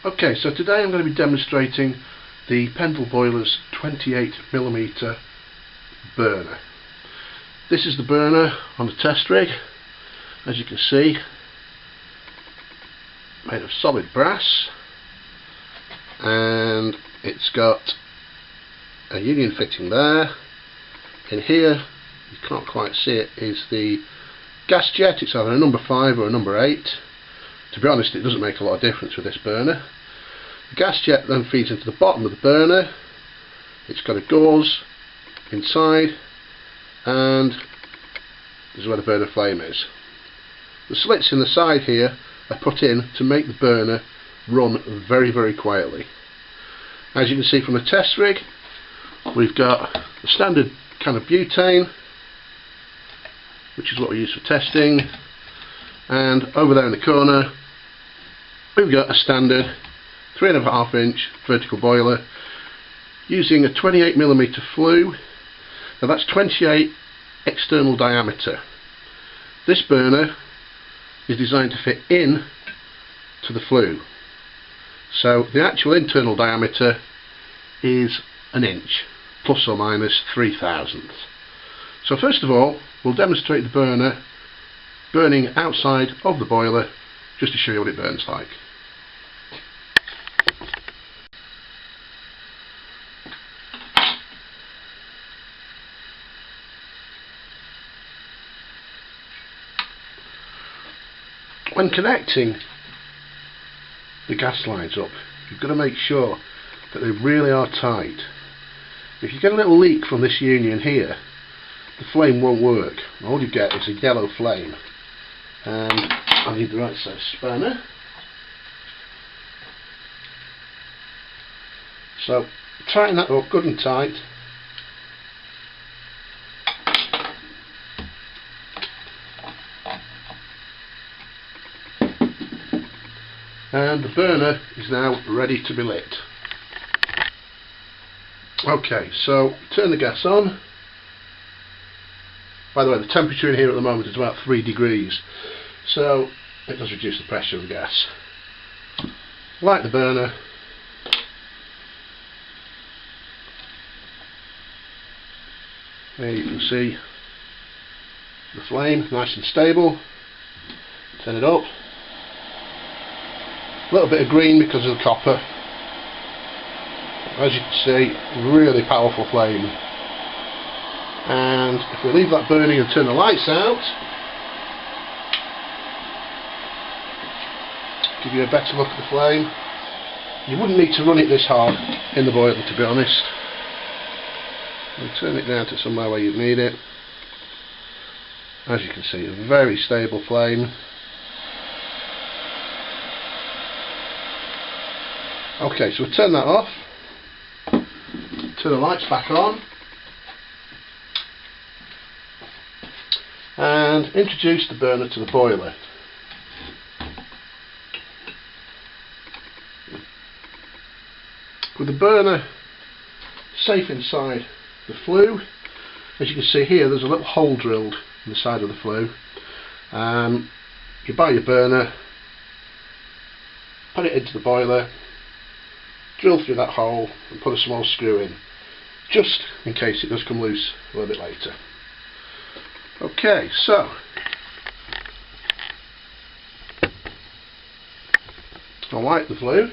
Okay, so today I'm going to be demonstrating the Pendle boiler's 28mm burner. This is the burner on the test rig, as you can see, made of solid brass, and it's got a union fitting there. In here, you can't quite see it, is the gas jet. It's either a number 5 or a number 8. To be honest, it doesn't make a lot of difference with this burner. The gas jet then feeds into the bottom of the burner. It's got a gauze inside, and this is where the burner flame is. The slits in the side here are put in to make the burner run very, very quietly. As you can see from the test rig, we've got the standard can of butane, which is what we use for testing, and over there in the corner we've got a standard 3.5 inch vertical boiler using a 28mm flue. Now that's 28 external diameter. This burner is designed to fit in to the flue, so the actual internal diameter is an inch, plus or minus 3/1000. So first of all, we'll demonstrate the burner burning outside of the boiler, just to show you what it burns like. When connecting the gas lines up, you've got to make sure that they really are tight. If you get a little leak from this union here, the flame won't work. All you get is a yellow flame. And I need the right size spanner. So tighten that up good and tight. And the burner is now ready to be lit. Okay, so turn the gas on. By the way, the temperature in here at the moment is about 3 degrees, so it does reduce the pressure of the gas. Light the burner. There you can see the flame, nice and stable. Turn it up. A little bit of green because of the copper. As you can see, really powerful flame. And if we leave that burning and turn the lights out, give you a better look at the flame. You wouldn't need to run it this hard in the boiler, to be honest. We'll turn it down to somewhere where you need it. As you can see, a very stable flame. Okay, so we'll turn that off, turn the lights back on, and introduce the burner to the boiler. With the burner safe inside the flue, as you can see here, there's a little hole drilled in the side of the flue. You buy your burner, put it into the boiler, drill through that hole and put a small screw in, just in case it does come loose a little bit later. Okay, so I'll light the flue,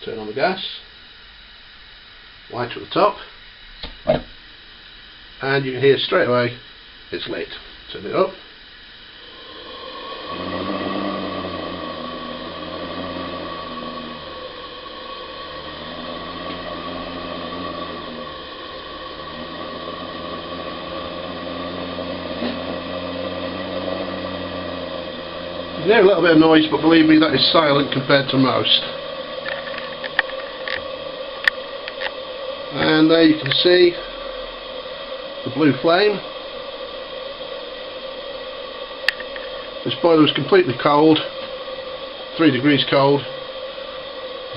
turn on the gas, light at the top, and you can hear straight away it's lit. Turn it up. You hear a little bit of noise, but believe me, that is silent compared to most. And there you can see the blue flame. This boiler is completely cold, 3 degrees cold,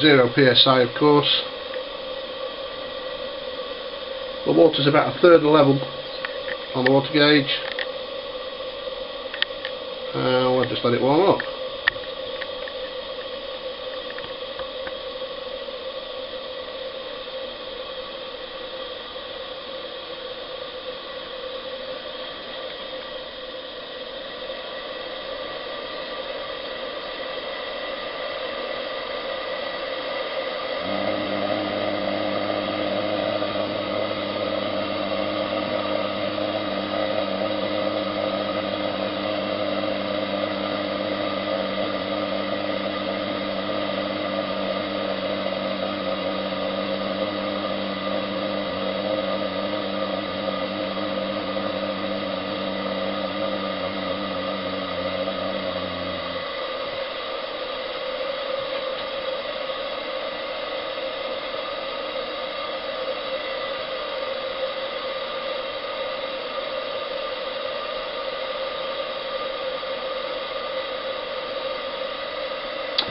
0 psi of course. The water's about 1/3 of the level on the water gauge. I'll just let it warm up.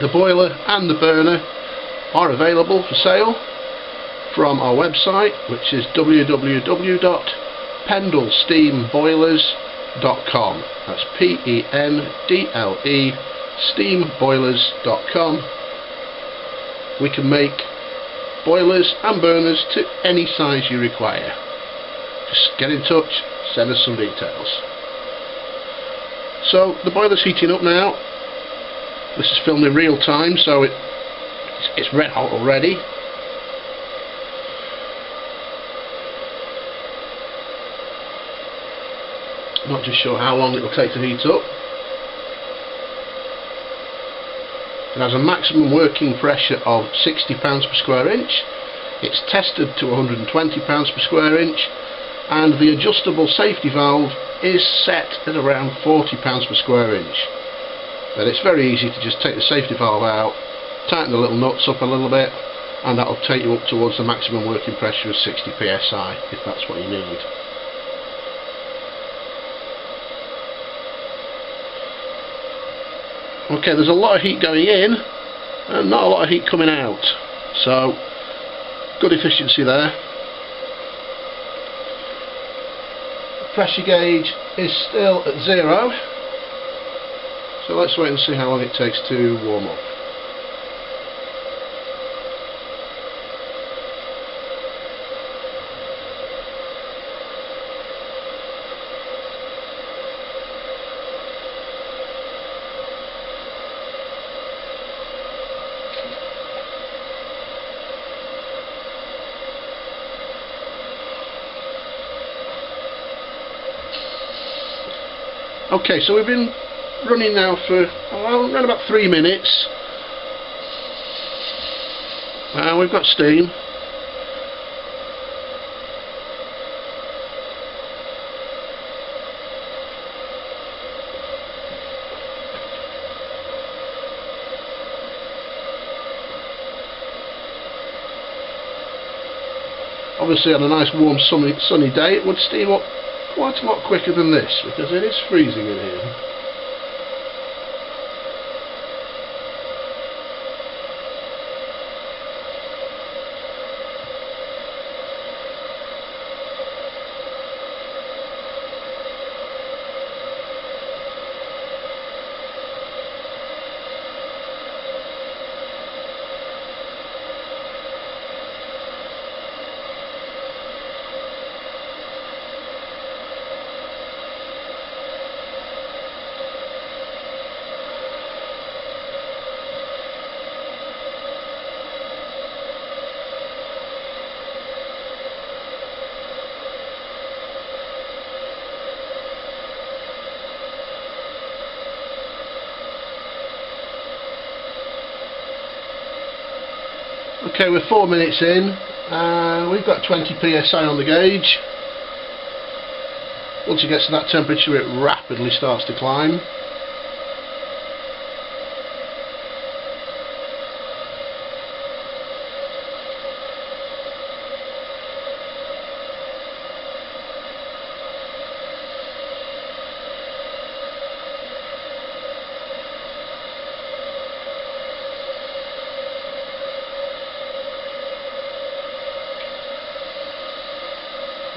The boiler and the burner are available for sale from our website, which is www.pendlesteamboilers.com. That's PENDLE steamboilers.com. We can make boilers and burners to any size you require. Just get in touch, send us some details. So the boiler's heating up now. This is filmed in real time, so it's red hot already. Not just sure how long it will take to heat up. It has a maximum working pressure of 60 pounds per square inch. It's tested to 120 pounds per square inch, and the adjustable safety valve is set at around 40 pounds per square inch. But it's very easy to just take the safety valve out, tighten the little nuts up a little bit, and that will take you up towards the maximum working pressure of 60 psi if that's what you need. Okay, there's a lot of heat going in and not a lot of heat coming out, so good efficiency there. The pressure gauge is still at 0, so let's wait and see how long it takes to warm up. Okay, so we've been running now for around about 3 minutes, and we've got steam. Obviously on a nice warm sunny day it would steam up quite a lot quicker than this, because it is freezing in here. Okay, we're 4 minutes in, and we've got 20 psi on the gauge. Once it gets to that temperature it rapidly starts to climb.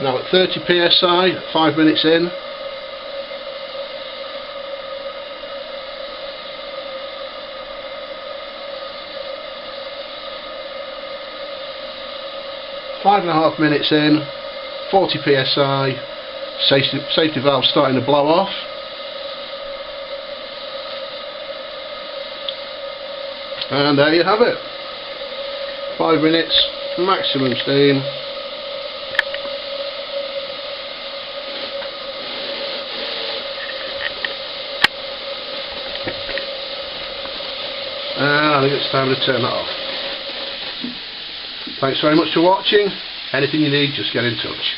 Now at 30 psi, 5 minutes in. Five and a half minutes in, 40 psi, safety valve starting to blow off. And there you have it. 5 minutes, maximum steam. I think it's time to turn that off. Thanks very much for watching. Anything you need, just get in touch.